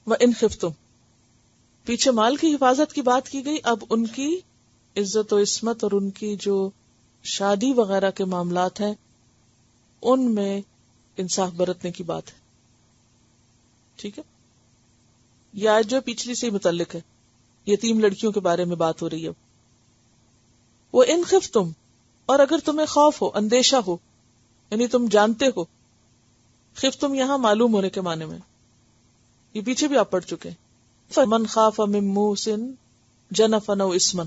وَإِنْ خِفْتُمْ، پیچھے مال کی حفاظت کی بات کی گئی، اب ان کی عزت و عصمت اور ان کی جو شادی وغیرہ کے معاملات ہیں ان میں انصاف برتنے کی بات ہے. ٹھیک ہے، یہ آیت جو پچھلی سے متعلق ہے، یتیم لڑکیوں کے بارے میں بات ہو رہی ہے. وہ ان خفتم، اور اگر تمہیں خوف ہو، اندیشہ ہو، یعنی تم جانتے ہو. خفتم یہاں معلوم ہونے کے معنی میں، یہ پیچھے بھی آپ پڑھ چکے. فمن خاف من موص جنفا او اثما،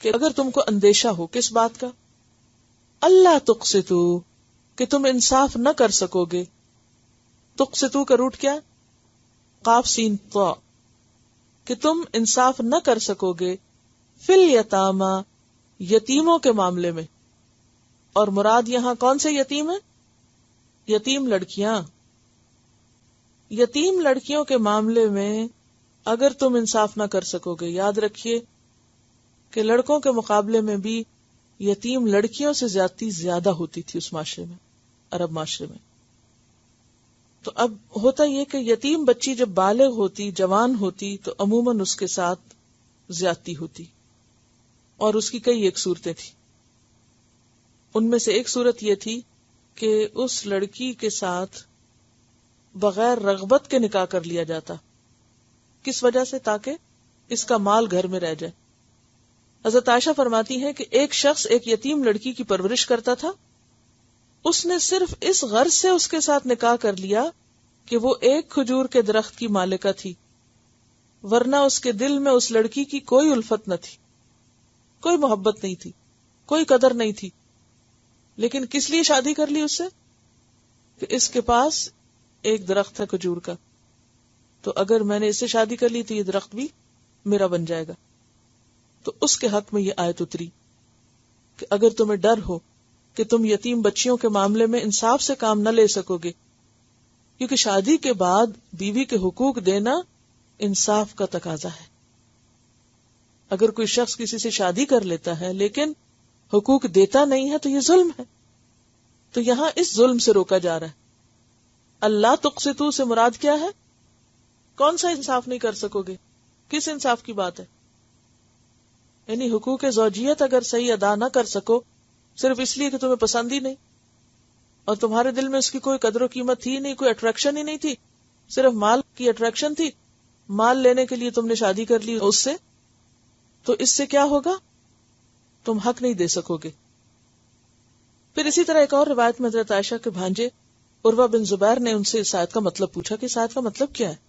کہ اگر تم کو اندیشہ ہو کس بات کا؟ اللہ تقسطوا، کہ تم انصاف نہ کر سکو گے. تقسطوا کا روٹ کیا؟ قاف سین طا، کہ تم انصاف نہ کر سکو گے فی الیتامی، یتیموں کے معاملے میں. اور مراد یہاں کون سے یتیم ہیں؟ یتیم لڑکیاں. یتیم لڑکیوں کے معاملے میں اگر تم انصاف نہ کر سکو گے، یاد رکھیے کہ لڑکوں کے مقابلے میں بھی یتیم لڑکیوں سے زیادتی زیادہ ہوتی تھی اس معاشرے میں، عرب معاشرے میں. تو اب ہوتا یہ کہ یتیم بچی جب بالغ ہوتی، جوان ہوتی، تو عموماً اس کے ساتھ زیادتی ہوتی، اور اس کی کئی ایک صورتیں تھیں. ان میں سے ایک صورت یہ تھی کہ اس لڑکی کے ساتھ بغیر رغبت کے نکاح کر لیا جاتا. کس وجہ سے؟ تاکہ اس کا مال گھر میں رہ جائے. حضرت عائشہ فرماتی ہے کہ ایک شخص ایک یتیم لڑکی کی پرورش کرتا تھا، اس نے صرف اس غرض سے اس کے ساتھ نکاح کر لیا کہ وہ ایک کھجور کے درخت کی مالکہ تھی، ورنہ اس کے دل میں اس لڑکی کی کوئی الفت نہ تھی، کوئی محبت نہیں تھی، کوئی قدر نہیں تھی. لیکن کس لیے شادی کر لی اس سے؟ کہ اس کے پاس ایک درخت ہے کھجور کا، تو اگر میں نے اس سے شادی کر لی تو یہ درخت بھی میرا بن جائے گا. تو اس کے حق میں یہ آیت اتری کہ اگر تمہیں ڈر ہو کہ تم یتیم بچیوں کے معاملے میں انصاف سے کام نہ لے سکو گے، کیونکہ شادی کے بعد بیوی کے حقوق دینا انصاف کا تقاضا ہے. اگر کوئی شخص کسی سے شادی کر لیتا ہے لیکن حقوق دیتا نہیں ہے تو یہ ظلم ہے. تو یہاں اس ظلم سے روکا جا رہا ہے. اللہ تقسطوا سے مراد کیا ہے؟ کون سا انصاف نہیں کر سکو گے؟ کس انصاف کی بات ہے؟ یعنی حقوق زوجیت اگر صحیح ادا نہ کر سکو صرف اس لیے کہ تمہیں پسند ہی نہیں، اور تمہارے دل میں اس کی کوئی قدر و قیمت تھی نہیں، کوئی اٹریکشن ہی نہیں تھی، صرف مال کی اٹریکشن تھی، مال لینے کے لیے تم نے شادی کر لی اس سے، تو اس سے کیا ہوگا؟ تم حق نہیں دے سکو گے. پھر اسی طرح ایک اور روایت میں حضرت عائشہ کے بھانجے عروہ بن زبیر نے ان سے اس آیت کا مطلب پوچھا کہ اس آیت کا مطلب کیا ہے؟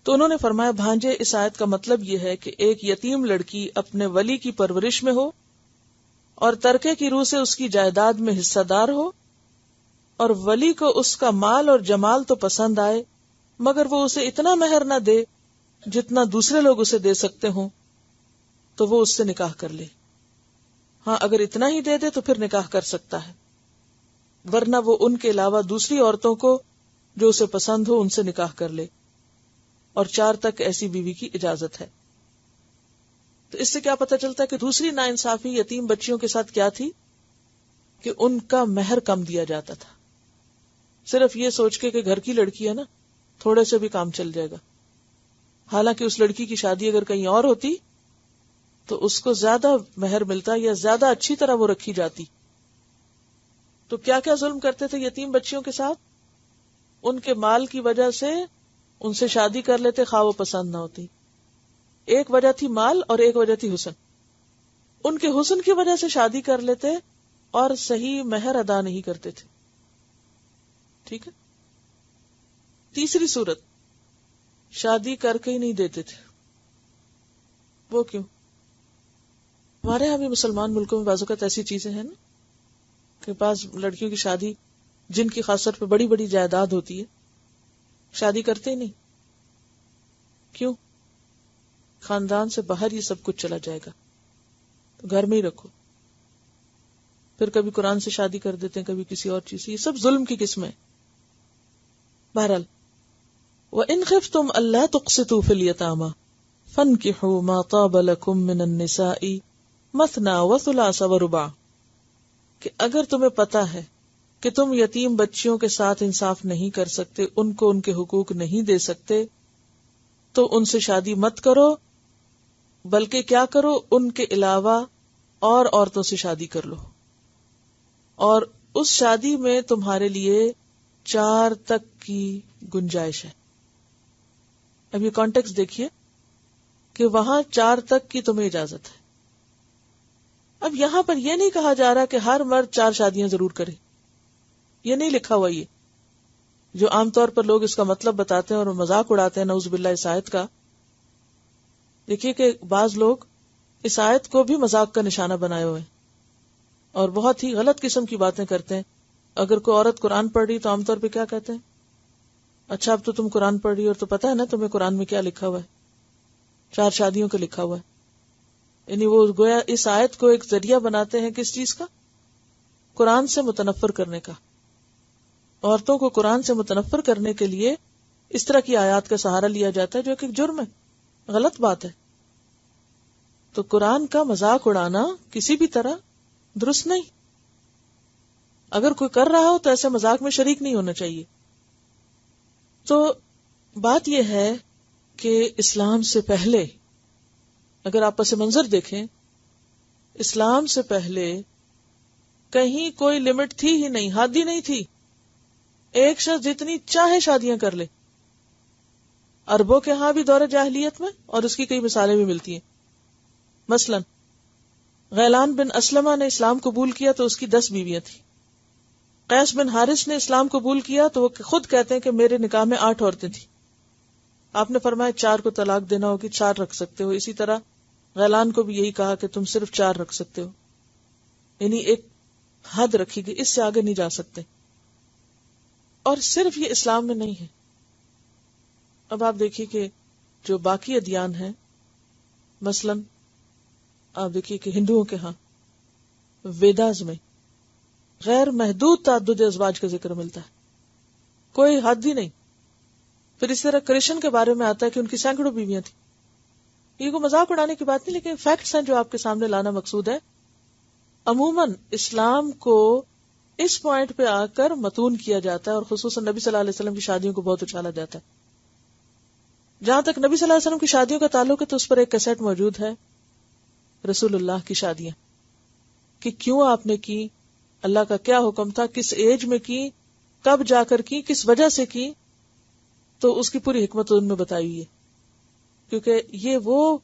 تو انہوں نے فرمایا، بھانجے، اس آیت کا مطلب یہ ہے کہ ایک یتیم لڑکی اپنے ولی کی پرورش میں ہو اور ترکے کی روح سے اس کی جائیداد میں حصہ دار ہو، اور ولی کو اس کا مال اور جمال تو پسند آئے مگر وہ اسے اتنا مہر نہ دے جتنا دوسرے لوگ اسے دے سکتے ہوں، تو وہ اس سے نکاح کر لے. ہاں اگر اتنا ہی دے دے تو پھر نکاح کر سکتا ہے، ورنہ وہ ان کے علاوہ دوسری عورتوں کو جو اسے پسند ہو ان سے نکاح کر لے، اور 4 تک ایسی بیوی کی اجازت ہے. تو اس سے کیا پتہ چلتا ہے کہ دوسری ناانصافی یتیم بچیوں کے ساتھ کیا تھی کہ ان کا مہر کم دیا جاتا تھا، صرف یہ سوچ کے کہ گھر کی لڑکی ہے نا، تھوڑے سے بھی کام چل جائے گا. حالانکہ اس لڑکی کی شادی اگر کہیں اور ہوتی تو اس کو زیادہ مہر ملتا یا زیادہ اچھی طرح وہ رکھی جاتی. تو کیا کیا ظلم کرتے تھے یتیم بچیوں کے ساتھ؟ ان کے مال کی وجہ سے ان سے شادی کر لیتے خواہ وہ پسند نہ ہوتی. ایک وجہ تھی مال اور ایک وجہ تھی حسن. ان کے حسن کی وجہ سے شادی کر لیتے اور صحیح مہر ادا نہیں کرتے تھے. ٹھیک ہے. تیسری صورت، شادی کر کے ہی نہیں دیتے تھے. وہ کیوں؟ ہمارے یہاں بھی مسلمان ملکوں میں بعض اوقات ایسی چیزیں ہیں نا کہ بعض لڑکیوں کی شادی جن کی خاص طور پہ بڑی بڑی جائیداد ہوتی ہے شادی کرتے ہی نہیں. کیوں؟ خاندان سے باہر یہ سب کچھ چلا جائے گا تو گھر میں ہی رکھو. پھر کبھی قرآن سے شادی کر دیتے ہیں، کبھی کسی اور چیز سے. یہ سب ظلم کی قسمیں. بہرحال وَإِنْ خِفْتُمْ أَلَّا تُقْسِطُوا فِي الْيَتَامَى فَانْكِحُوا مَا طَابَ لَكُم مِّنَ النِّسَاءِ مَثْنَىٰ وَثُلَاثَ وَرُبَاعَ، کہ اگر تمہیں پتا ہے کہ تم یتیم بچیوں کے ساتھ انصاف نہیں کر سکتے، ان کو ان کے حقوق نہیں دے سکتے، تو ان سے شادی مت کرو، بلکہ کیا کرو، ان کے علاوہ اور عورتوں سے شادی کر لو، اور اس شادی میں تمہارے لیے 4 تک کی گنجائش ہے۔ اب یہ کانٹیکسٹ دیکھیے کہ وہاں 4 تک کی تمہیں اجازت ہے۔ اب یہاں پر یہ نہیں کہا جا رہا کہ ہر مرد 4 شادیاں ضرور کرے، یہ نہیں لکھا ہوا، یہ جو عام طور پر لوگ اس کا مطلب بتاتے ہیں اور مذاق اڑاتے ہیں نعوذ باللہ اس آیت کا۔ دیکھیے کہ بعض لوگ اس آیت کو بھی مذاق کا نشانہ بنائے ہوئے ہیں اور بہت ہی غلط قسم کی باتیں کرتے ہیں۔ اگر کوئی عورت قرآن پڑھ رہی تو عام طور پہ کیا کہتے ہیں؟ اچھا اب تو تم قرآن پڑھ رہی اور تو پتہ ہے نا تمہیں قرآن میں کیا لکھا ہوا ہے، 4 شادیوں کا لکھا ہوا ہے۔ یعنی وہ گویا اس آیت کو ایک ذریعہ بناتے ہیں کس چیز کا؟ قرآن سے متنفر کرنے کا۔ عورتوں کو قرآن سے متنفر کرنے کے لیے اس طرح کی آیات کا سہارا لیا جاتا ہے جو کہ جرم ہے، غلط بات ہے۔ تو قرآن کا مذاق اڑانا کسی بھی طرح درست نہیں۔ اگر کوئی کر رہا ہو تو ایسے مذاق میں شریک نہیں ہونا چاہیے۔ تو بات یہ ہے کہ اسلام سے پہلے اگر آپ پس منظر دیکھیں، اسلام سے پہلے کہیں کوئی لمٹ تھی ہی نہیں، حد ہی نہیں تھی۔ ایک شخص جتنی چاہے شادیاں کر لے۔ عربوں کے ہاں بھی دور جاہلیت میں، اور اس کی کئی مثالیں بھی ملتی ہیں۔ مثلا غیلان بن اسلمہ نے اسلام قبول کیا تو اس کی 10 بیویاں تھیں۔ قیس بن حارث نے اسلام قبول کیا تو وہ خود کہتے ہیں کہ میرے نکاح میں 8 عورتیں تھیں۔ آپ نے فرمایا 4 کو طلاق دینا ہوگی، 4 رکھ سکتے ہو۔ اسی طرح غیلان کو بھی یہی کہا کہ تم صرف 4 رکھ سکتے ہو، یعنی ایک حد رکھی گئی، اس سے آگے نہیں جا سکتے۔ اور صرف یہ اسلام میں نہیں ہے۔ اب آپ دیکھیے کہ جو باقی ادیان ہیں، مثلا آپ دیکھیے کہ ہندوؤں کے ہاں ویداز میں غیر محدود تعدد ازواج کا ذکر ملتا ہے، کوئی حد ہی نہیں۔ پھر اس طرح کرشن کے بارے میں آتا ہے کہ ان کی سینکڑوں بیویاں تھیں۔ یہ کوئی مذاق اڑانے کی بات نہیں، لیکن فیکٹس ہیں جو آپ کے سامنے لانا مقصود ہے۔ عموماً اسلام کو اس پوائنٹ پہ آ کر متون کیا جاتا ہے، اور خصوصاً نبی صلی اللہ علیہ وسلم کی شادیوں کو بہت اچھالا جاتا ہے۔ جہاں تک نبی صلی اللہ علیہ وسلم کی شادیوں کا تعلق ہے تو اس پر ایک کیسٹ موجود ہے، رسول اللہ کی شادیاں، کہ کیوں آپ نے کی، اللہ کا کیا حکم تھا، کس ایج میں کی، کب جا کر کی، کس وجہ سے کی، تو اس کی پوری حکمت ان میں بتائی ہوئی ہے۔ کیونکہ یہ وہ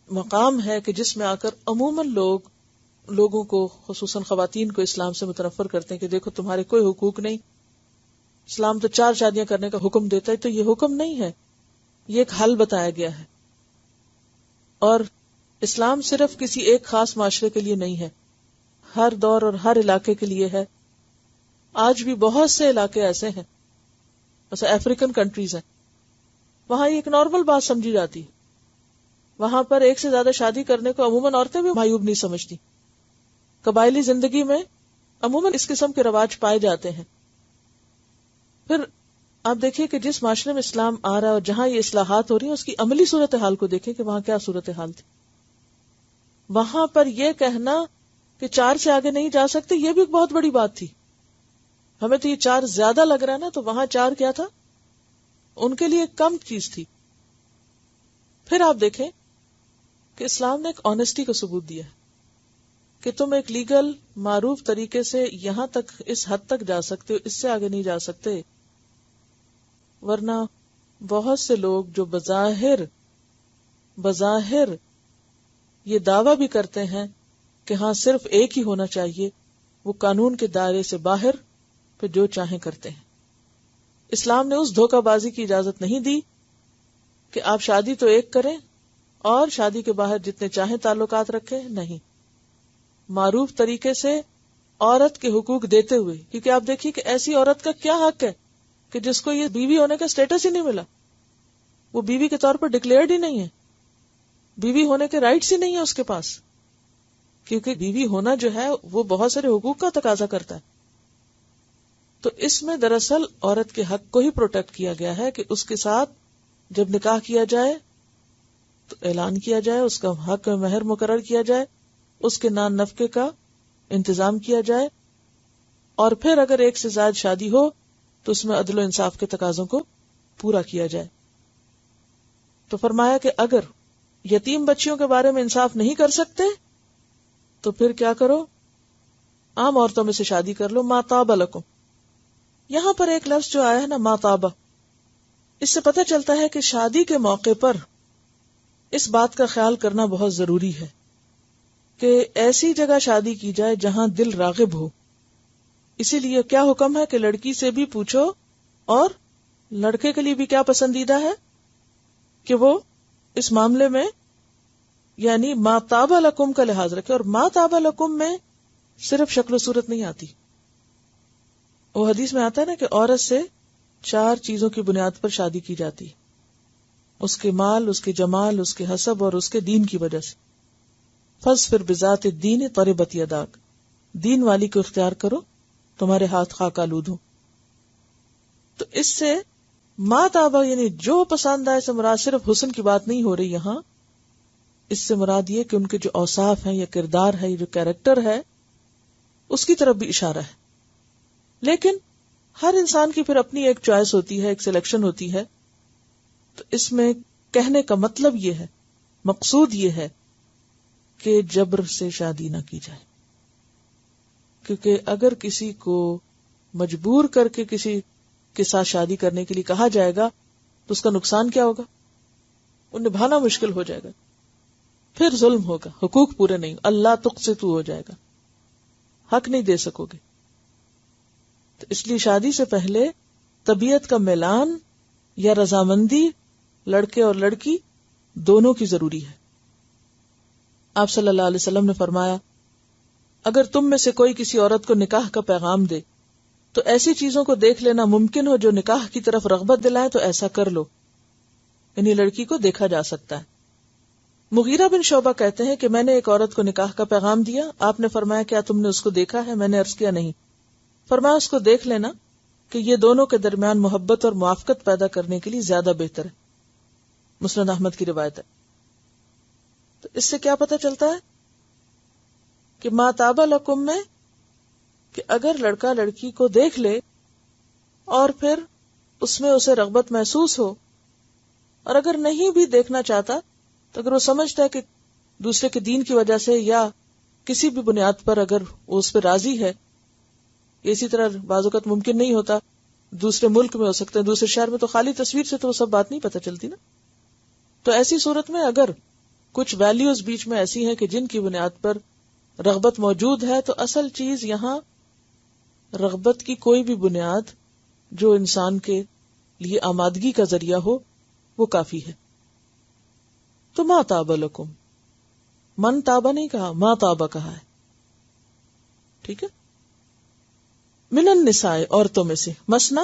مقام ہے کہ جس میں آ کر عموماً لوگوں کو، خصوصاً خواتین کو، اسلام سے متنفر کرتے ہیں کہ دیکھو تمہارے کوئی حقوق نہیں، اسلام تو 4 شادیاں کرنے کا حکم دیتا ہے۔ تو یہ حکم نہیں ہے، یہ ایک حل بتایا گیا ہے، اور اسلام صرف کسی ایک خاص معاشرے کے لیے نہیں ہے، ہر دور اور ہر علاقے کے لیے ہے۔ آج بھی بہت سے علاقے ایسے ہیں، جیسے افریقن کنٹریز ہیں، وہاں یہ ایک نارمل بات سمجھی جاتی ہے۔ وہاں پر ایک سے زیادہ شادی کرنے کو عموماً عورتیں بھی معیوب نہیں سمجھتی۔ قبائلی زندگی میں عموماً اس قسم کے رواج پائے جاتے ہیں۔ پھر آپ دیکھیے کہ جس معاشرے میں اسلام آ رہا ہے اور جہاں یہ اصلاحات ہو رہی ہیں، اس کی عملی صورتحال کو دیکھیں کہ وہاں کیا صورتحال تھی۔ وہاں پر یہ کہنا کہ 4 سے آگے نہیں جا سکتے، یہ بھی ایک بہت بڑی بات تھی۔ ہمیں تو یہ 4 زیادہ لگ رہا ہے نا، تو وہاں 4 کیا تھا؟ ان کے لیے ایک کم چیز تھی۔ پھر آپ دیکھیں کہ اسلام نے ایک آنےسٹی کا ثبوت دیا ہے کہ تم ایک لیگل معروف طریقے سے یہاں تک، اس حد تک جا سکتے ہو، اس سے آگے نہیں جا سکتے۔ ورنہ بہت سے لوگ جو بظاہر یہ دعویٰ بھی کرتے ہیں کہ ہاں صرف ایک ہی ہونا چاہیے، وہ قانون کے دائرے سے باہر پھر جو چاہیں کرتے ہیں۔ اسلام نے اس دھوکہ بازی کی اجازت نہیں دی کہ آپ شادی تو ایک کریں اور شادی کے باہر جتنے چاہیں تعلقات رکھیں، نہیں، معروف طریقے سے عورت کے حقوق دیتے ہوئے۔ کیونکہ آپ دیکھیے کہ ایسی عورت کا کیا حق ہے کہ جس کو یہ بیوی ہونے کا سٹیٹس ہی نہیں ملا، وہ بیوی کے طور پر ڈکلیئرڈ ہی نہیں ہے، بیوی ہونے کے رائٹس ہی نہیں ہے اس کے پاس، کیونکہ بیوی ہونا جو ہے وہ بہت سارے حقوق کا تقاضا کرتا ہے۔ تو اس میں دراصل عورت کے حق کو ہی پروٹیکٹ کیا گیا ہے کہ اس کے ساتھ جب نکاح کیا جائے تو اعلان کیا جائے، اس کا حق مہر مقرر کیا جائے، اس کے نان نفقے کا انتظام کیا جائے، اور پھر اگر ایک سے زائد شادی ہو تو اس میں عدل و انصاف کے تقاضوں کو پورا کیا جائے. تو فرمایا کہ اگر یتیم بچیوں کے بارے میں انصاف نہیں کر سکتے تو پھر کیا کرو؟ عام عورتوں میں سے شادی کر لو. ما طاب لکم، یہاں پر ایک لفظ جو آیا ہے نا ما طاب، اس سے پتہ چلتا ہے کہ شادی کے موقع پر اس بات کا خیال کرنا بہت ضروری ہے کہ ایسی جگہ شادی کی جائے جہاں دل راغب ہو. اسی لیے کیا حکم ہے کہ لڑکی سے بھی پوچھو اور لڑکے کے لیے بھی کیا پسندیدہ ہے کہ وہ اس معاملے میں یعنی ما طاب لکم کا لحاظ رکھے. اور ما طاب لکم میں صرف شکل و صورت نہیں آتی. وہ حدیث میں آتا ہے نا کہ عورت سے 4 چیزوں کی بنیاد پر شادی کی جاتی، اس کے مال، اس کے جمال، اس کے حسب اور اس کے دین کی وجہ سے. فاظفر بذات الدین طربت یداک، دین والی کو اختیار کرو تمہارے ہاتھ خاک آلود ہو. تو اس سے ما طابہ یعنی جو پسند آئے سے مراد صرف حسن کی بات نہیں ہو رہی یہاں. اس سے مراد یہ کہ ان کے جو اوصاف ہیں یا کردار ہے، یہ جو کیریکٹر ہے، اس کی طرف بھی اشارہ ہے. لیکن ہر انسان کی پھر اپنی ایک چوائس ہوتی ہے، ایک سلیکشن ہوتی ہے. تو اس میں کہنے کا مطلب یہ ہے، مقصود یہ ہے کہ جبر سے شادی نہ کی جائے. کیونکہ اگر کسی کو مجبور کر کے کسی کے ساتھ شادی کرنے کے لیے کہا جائے گا تو اس کا نقصان کیا ہوگا؟ وہ نبھانا مشکل ہو جائے گا، پھر ظلم ہوگا، حقوق پورے نہیں، اللہ تقسطوا ہو جائے گا، حق نہیں دے سکو گے. تو اس لیے شادی سے پہلے طبیعت کا میلان یا رضامندی لڑکے اور لڑکی دونوں کی ضروری ہے. آپ صلی اللہ علیہ وسلم نے فرمایا اگر تم میں سے کوئی کسی عورت کو نکاح کا پیغام دے تو ایسی چیزوں کو دیکھ لینا ممکن ہو جو نکاح کی طرف رغبت دلائیں تو ایسا کر لو. یعنی لڑکی کو دیکھا جا سکتا ہے. مغیرہ بن شعبہ کہتے ہیں کہ میں نے ایک عورت کو نکاح کا پیغام دیا. آپ نے فرمایا کیا تم نے اس کو دیکھا ہے؟ میں نے عرض کیا نہیں. فرمایا اس کو دیکھ لینا کہ یہ دونوں کے درمیان محبت اور موافقت پیدا کرنے کے لیے زیادہ بہتر ہے. مسند احمد کی روایت ہے. تو اس سے کیا پتہ چلتا ہے کہ ما طاب لکم میں کہ اگر لڑکا لڑکی کو دیکھ لے اور پھر اس میں اسے رغبت محسوس ہو، اور اگر نہیں بھی دیکھنا چاہتا تو اگر وہ سمجھتا ہے کہ دوسرے کے دین کی وجہ سے یا کسی بھی بنیاد پر اگر وہ اس پہ راضی ہے، اسی طرح بعض اوقات ممکن نہیں ہوتا، دوسرے ملک میں ہو سکتے ہیں، دوسرے شہر میں، تو خالی تصویر سے تو وہ سب بات نہیں پتہ چلتی نا. تو ایسی صورت میں اگر کچھ ویلیوز بیچ میں ایسی ہیں کہ جن کی بنیاد پر رغبت موجود ہے تو اصل چیز یہاں رغبت کی کوئی بھی بنیاد جو انسان کے لیے آمادگی کا ذریعہ ہو وہ کافی ہے. تو ما طاب لکم، من طابہ نہیں کہا، ما طابہ کہا ہے. ٹھیک ہے. من النساء عورتوں میں سے مثنا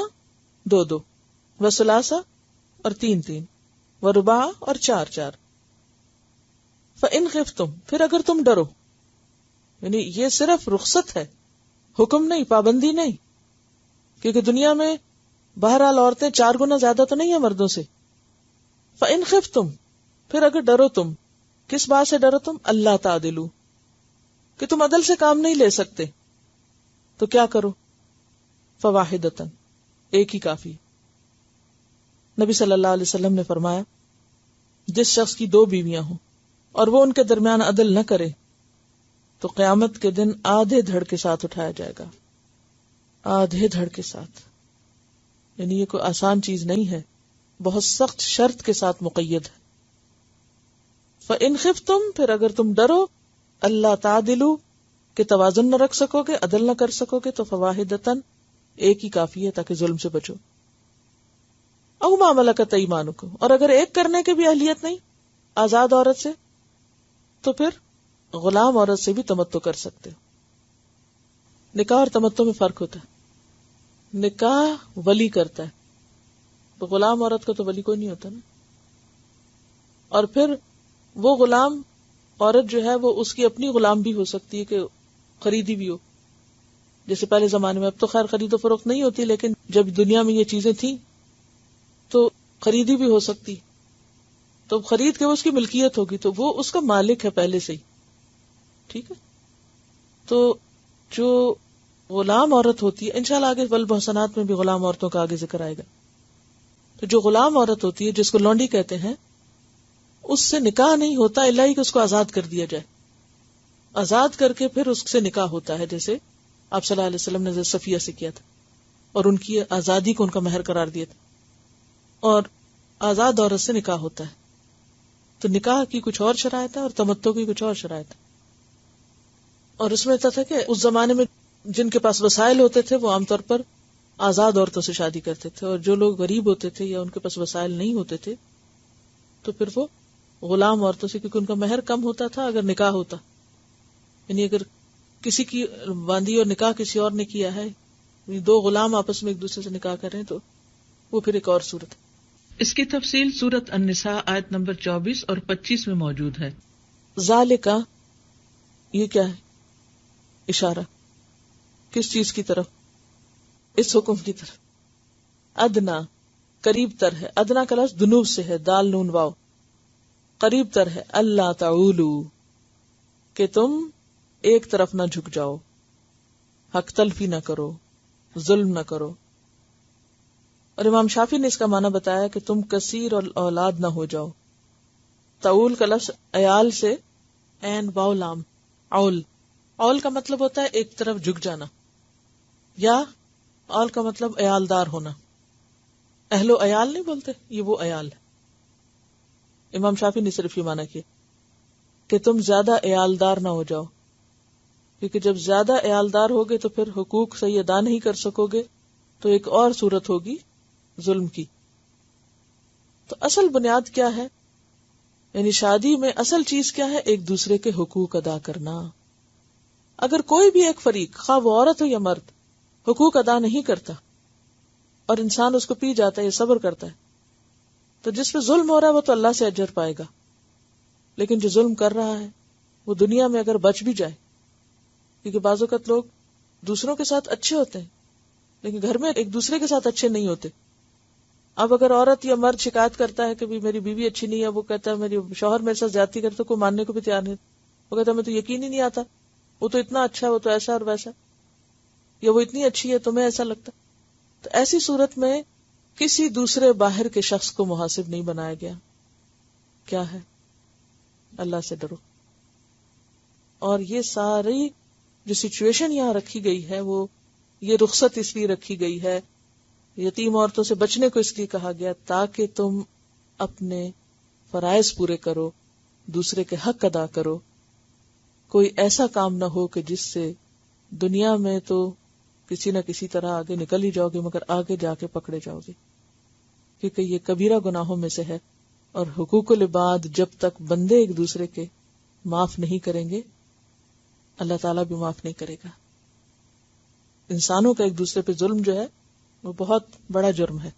2 وثلاثہ اور 3 ورباع اور 4. فإن خفتم، پھر اگر تم ڈرو، یعنی یہ صرف رخصت ہے، حکم نہیں، پابندی نہیں، کیونکہ دنیا میں بہرحال عورتیں 4 گنا زیادہ تو نہیں ہیں مردوں سے. فإن خفتم، پھر اگر ڈرو تم، کس بات سے ڈرو تم؟ اللہ تعدلوا، کہ تم عدل سے کام نہیں لے سکتے، تو کیا کرو؟ فواحدۃ، ایک ہی کافی. نبی صلی اللہ علیہ وسلم نے فرمایا جس شخص کی 2 بیویاں ہوں اور وہ ان کے درمیان عدل نہ کرے تو قیامت کے دن آدھے دھڑ کے ساتھ اٹھایا جائے گا. آدھے دھڑ کے ساتھ، یعنی یہ کوئی آسان چیز نہیں ہے، بہت سخت شرط کے ساتھ مقید ہے. فإن خفتم، پھر اگر تم ڈرو، اللہ تعدلوا، کہ توازن نہ رکھ سکو گے، عدل نہ کر سکو گے، تو فواحدتاً، ایک ہی کافی ہے تاکہ ظلم سے بچو. او ما ملکت ایمانکم، اور اگر ایک کرنے کی بھی اہلیت نہیں آزاد عورت سے، تو پھر غلام عورت سے بھی تمتع کر سکتے ہو. نکاح اور تمتع میں فرق ہوتا ہے. نکاح ولی کرتا ہے، تو غلام عورت کا تو ولی کوئی نہیں ہوتا نا. اور پھر وہ غلام عورت جو ہے وہ اس کی اپنی غلام بھی ہو سکتی ہے کہ خریدی بھی ہو، جیسے پہلے زمانے میں. اب تو خیر خرید و فروخت نہیں ہوتی، لیکن جب دنیا میں یہ چیزیں تھیں تو خریدی بھی ہو سکتی، تو خرید کے اس کی ملکیت ہوگی تو وہ اس کا مالک ہے پہلے سے ہی. ٹھیک ہے. تو جو غلام عورت ہوتی ہے، انشاءاللہ آگے والمحصنات میں بھی غلام عورتوں کا آگے ذکر آئے گا. تو جو غلام عورت ہوتی ہے جس کو لونڈی کہتے ہیں، اس سے نکاح نہیں ہوتا الا ہی کہ اس کو آزاد کر دیا جائے. آزاد کر کے پھر اس سے نکاح ہوتا ہے، جیسے آپ صلی اللہ علیہ وسلم نے صفیہ سے کیا تھا اور ان کی آزادی کو ان کا مہر قرار دیا تھا. اور آزاد عورت سے نکاح ہوتا ہے. تو نکاح کی کچھ اور شرائط ہے اور تمتع کی کچھ اور شرائط ہے. اور اس میں تھا کہ اس زمانے میں جن کے پاس وسائل ہوتے تھے وہ عام طور پر آزاد عورتوں سے شادی کرتے تھے، اور جو لوگ غریب ہوتے تھے یا ان کے پاس وسائل نہیں ہوتے تھے تو پھر وہ غلام عورتوں سے، کیونکہ ان کا مہر کم ہوتا تھا اگر نکاح ہوتا. یعنی اگر کسی کی باندھی اور نکاح کسی اور نے کیا ہے، یعنی دو غلام آپس میں ایک دوسرے سے نکاح کریں تو وہ پھر ایک اور صورت ہے. اس کی تفصیل سورۃ النساء آیت نمبر 24 اور 25 میں موجود ہے. ذالکا، یہ کیا ہے؟ اشارہ کس چیز کی طرف؟ اس حکم کی طرف. ادنا، قریب تر ہے. ادنا کا لفظ دنو سے ہے، دال نون واو. قریب تر ہے. اللہ تعولو، کہ تم ایک طرف نہ جھک جاؤ، حق تلفی نہ کرو، ظلم نہ کرو. اور امام شافعی نے اس کا معنی بتایا کہ تم کثیر اور اولاد نہ ہو جاؤ. تعول کا لفظ عیال سے عین واو لام اول. اول کا مطلب ہوتا ہے ایک طرف جھک جانا، یا اول کا مطلب عیالدار ہونا. اہل و عیال نہیں بولتے، یہ وہ عیال ہے. امام شافعی نے صرف یہ معنی کیا کہ تم زیادہ عیالدار نہ ہو جاؤ، کیونکہ جب زیادہ عیالدار ہوگے تو پھر حقوق صحیح ادا نہیں کر سکو گے، تو ایک اور صورت ہوگی ظلم کی. تو اصل بنیاد کیا ہے؟ یعنی شادی میں اصل چیز کیا ہے؟ ایک دوسرے کے حقوق ادا کرنا. اگر کوئی بھی ایک فریق، خواہ وہ عورت ہو یا مرد، حقوق ادا نہیں کرتا اور انسان اس کو پی جاتا ہے یا صبر کرتا ہے، تو جس پہ ظلم ہو رہا ہے وہ تو اللہ سے اجر پائے گا، لیکن جو ظلم کر رہا ہے وہ دنیا میں اگر بچ بھی جائے، کیونکہ بعض اوقات لوگ دوسروں کے ساتھ اچھے ہوتے ہیں لیکن گھر میں ایک دوسرے کے ساتھ اچھے نہیں ہوتے. اب اگر عورت یا مرد شکایت کرتا ہے کہ میری بیوی اچھی نہیں ہے، وہ کہتا ہے میری شوہر میرے ساتھ زیادتی کرتا، کوئی ماننے کو بھی تیار نہیں. وہ کہتا ہے میں تو یقین ہی نہیں آتا، وہ تو اتنا اچھا ہے، وہ تو ایسا اور ویسا، یا وہ اتنی اچھی ہے تمہیں ایسا لگتا. تو ایسی صورت میں کسی دوسرے باہر کے شخص کو محاسب نہیں بنایا گیا. کیا ہے؟ اللہ سے ڈرو. اور یہ ساری جو سچویشن یہاں رکھی گئی ہے، وہ یہ رخصت اس لیے رکھی گئی ہے، یتیم عورتوں سے بچنے کو اس لیے کہا گیا تاکہ تم اپنے فرائض پورے کرو، دوسرے کے حق ادا کرو. کوئی ایسا کام نہ ہو کہ جس سے دنیا میں تو کسی نہ کسی طرح آگے نکل ہی جاؤ گے مگر آگے جا کے پکڑے جاؤ گے، کیونکہ یہ کبیرہ گناہوں میں سے ہے. اور حقوق العباد جب تک بندے ایک دوسرے کے معاف نہیں کریں گے، اللہ تعالیٰ بھی معاف نہیں کرے گا. انسانوں کا ایک دوسرے پہ ظلم جو ہے وہ بہت بڑا جرم ہے.